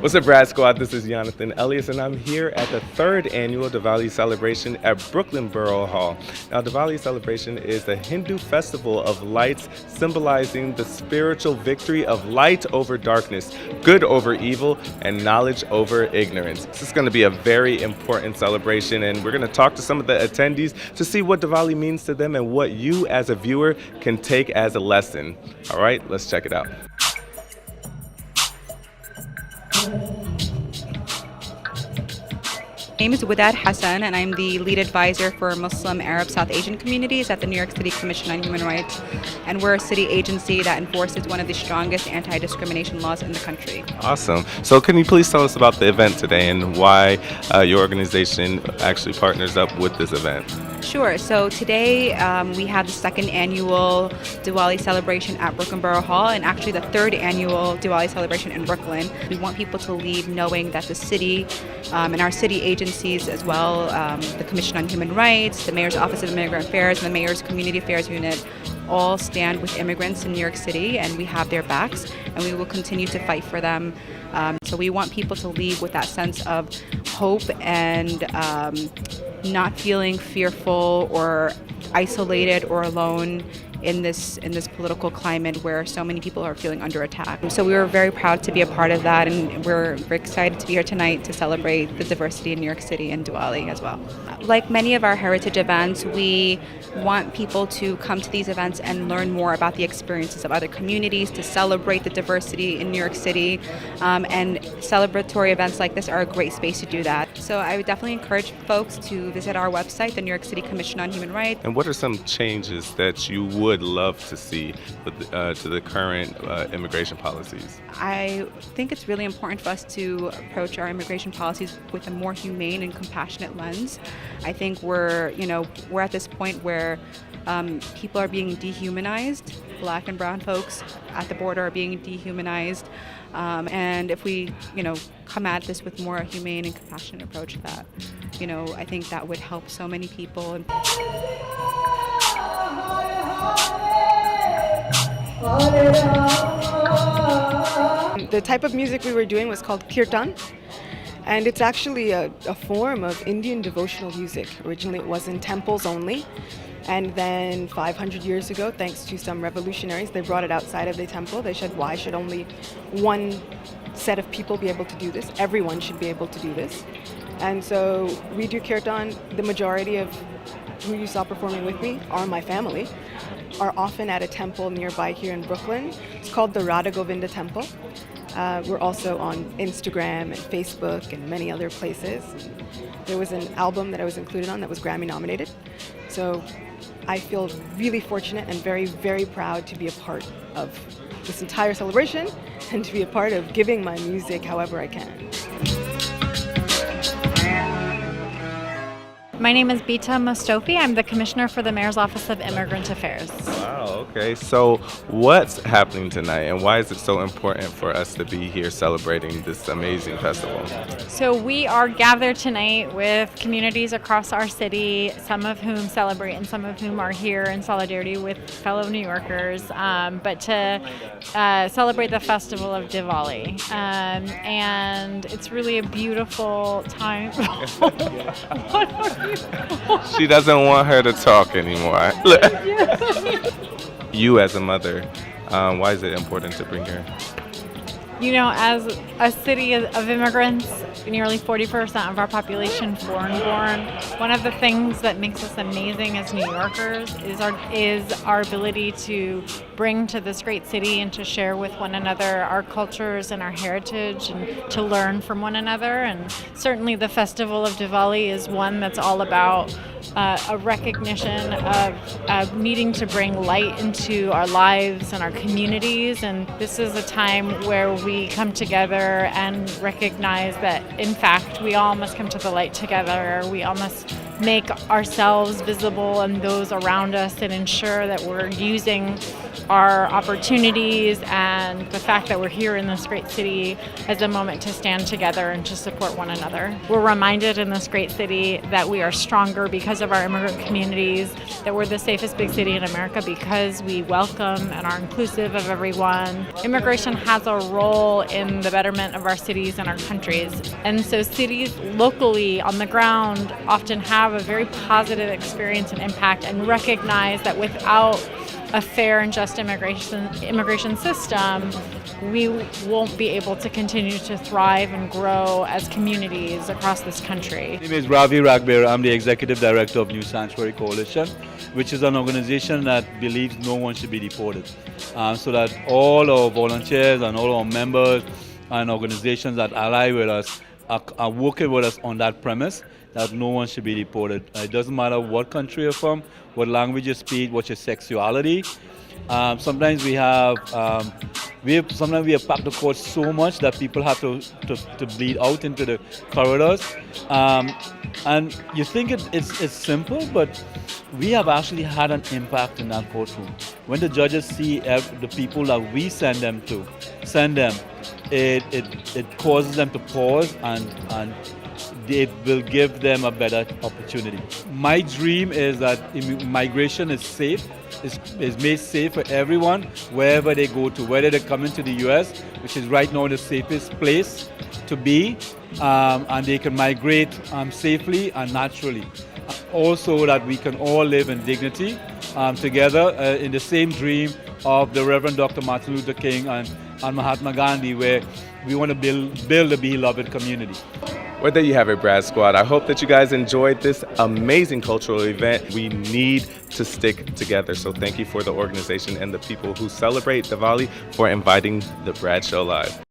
What's up, Brad Squad? This is Yonathan Elias, and I'm here at the third annual Diwali celebration at Brooklyn Borough Hall. Now, Diwali celebration is a Hindu festival of lights symbolizing the spiritual victory of light over darkness, good over evil, and knowledge over ignorance. This is going to be a very important celebration, and we're going to talk to some of the attendees to see what Diwali means to them and what you as a viewer can take as a lesson. All right, let's check it out. My name is Wadad Hassan, and I'm the lead advisor for Muslim, Arab, South Asian communities at the New York City Commission on Human Rights. And we're a city agency that enforces one of the strongest anti-discrimination laws in the country. Awesome. So can you please tell us about the event today and why your organization actually partners up with this event? Sure. So today we have the second annual Diwali celebration at Brooklyn Borough Hall, and actually the third annual Diwali celebration in Brooklyn. We want people to leave knowing that the city and our city agencies as well, the Commission on Human Rights, the Mayor's Office of Immigrant Affairs, and the Mayor's Community Affairs Unit all stand with immigrants in New York City, and we have their backs, and we will continue to fight for them. So we want people to leave with that sense of hope and not feeling fearful or isolated or alone in this political climate where so many people are feeling under attack. So we were very proud to be a part of that, and we're very excited to be here tonight to celebrate the diversity in New York City and Diwali as well. Like many of our heritage events, we want people to come to these events and learn more about the experiences of other communities, to celebrate the diversity in New York City, and celebratory events like this are a great space to do that. So I would definitely encourage folks to visit our website, the New York City Commission on Human Rights. And what are some changes that you would love to see to the current immigration policies? I think it's really important for us to approach our immigration policies with a more humane and compassionate lens. I think we're at this point where people are being dehumanized. Black and brown folks at the border are being dehumanized. And if we, come at this with more humane and compassionate approach, that, I think that would help so many people. The type of music we were doing was called Kirtan, and it's actually a form of Indian devotional music. Originally it was in temples only, and then 500 years ago, thanks to some revolutionaries, they brought it outside of the temple. They said, why should only one set of people be able to do this? Everyone should be able to do this. And so we do Kirtan. The majority of who you saw performing with me are my family, are often at a temple nearby here in Brooklyn. It's called the Radha Govinda Temple. We're also on Instagram and Facebook and many other places. There was an album that I was included on that was Grammy nominated. So I feel really fortunate and very, very proud to be a part of this entire celebration and to be a part of giving my music however I can. My name is Bita Mostofi. I'm the Commissioner for the Mayor's Office of Immigrant Affairs. Wow, okay. So what's happening tonight, and why is it so important for us to be here celebrating this amazing festival? So we are gathered tonight with communities across our city, some of whom celebrate and some of whom are here in solidarity with fellow New Yorkers, but to celebrate the festival of Diwali. And it's really a beautiful time. What are you? She doesn't want her to talk anymore. You as a mother, why is it important to bring her? As a city of immigrants, nearly 40% of our population foreign-born, one of the things that makes us amazing as New Yorkers is our ability to bring to this great city and to share with one another our cultures and our heritage and to learn from one another. And certainly the Festival of Diwali is one that's all about a recognition of needing to bring light into our lives and our communities. And this is a time where we come together and recognize that, in fact, we all must come to the light together. We all must make ourselves visible and those around us and ensure that we're using our opportunities and the fact that we're here in this great city as a moment to stand together and to support one another. We're reminded in this great city that we are stronger because of our immigrant communities, that we're the safest big city in America because we welcome and are inclusive of everyone. Immigration has a role in the betterment of our cities and our countries. And so cities locally on the ground often have a very positive experience and impact and recognize that without a fair and just immigration system, we won't be able to continue to thrive and grow as communities across this country. My name is Ravi Ragbir. I'm the Executive Director of New Sanctuary Coalition, which is an organization that believes no one should be deported. So that all our volunteers and all our members and organizations that ally with us are working with us on that premise that no one should be deported. It doesn't matter what country you're from, what language you speak, what your sexuality. Sometimes we have packed the court so much that people have to bleed out into the corridors. And you think it's simple, but we have actually had an impact in that courtroom. When the judges see the people that we send them, it causes them to pause and it will give them a better opportunity. My dream is that migration is safe, is made safe for everyone wherever they go to, whether they come into the US, which is right now the safest place to be, and they can migrate safely and naturally. Also that we can all live in dignity together in the same dream of the Reverend Dr. Martin Luther King and Mahatma Gandhi, where we want to build a beloved community. Well, there you have it, Brad Squad. I hope that you guys enjoyed this amazing cultural event. We need to stick together. So thank you for the organization and the people who celebrate Diwali for inviting the Brad Show Live.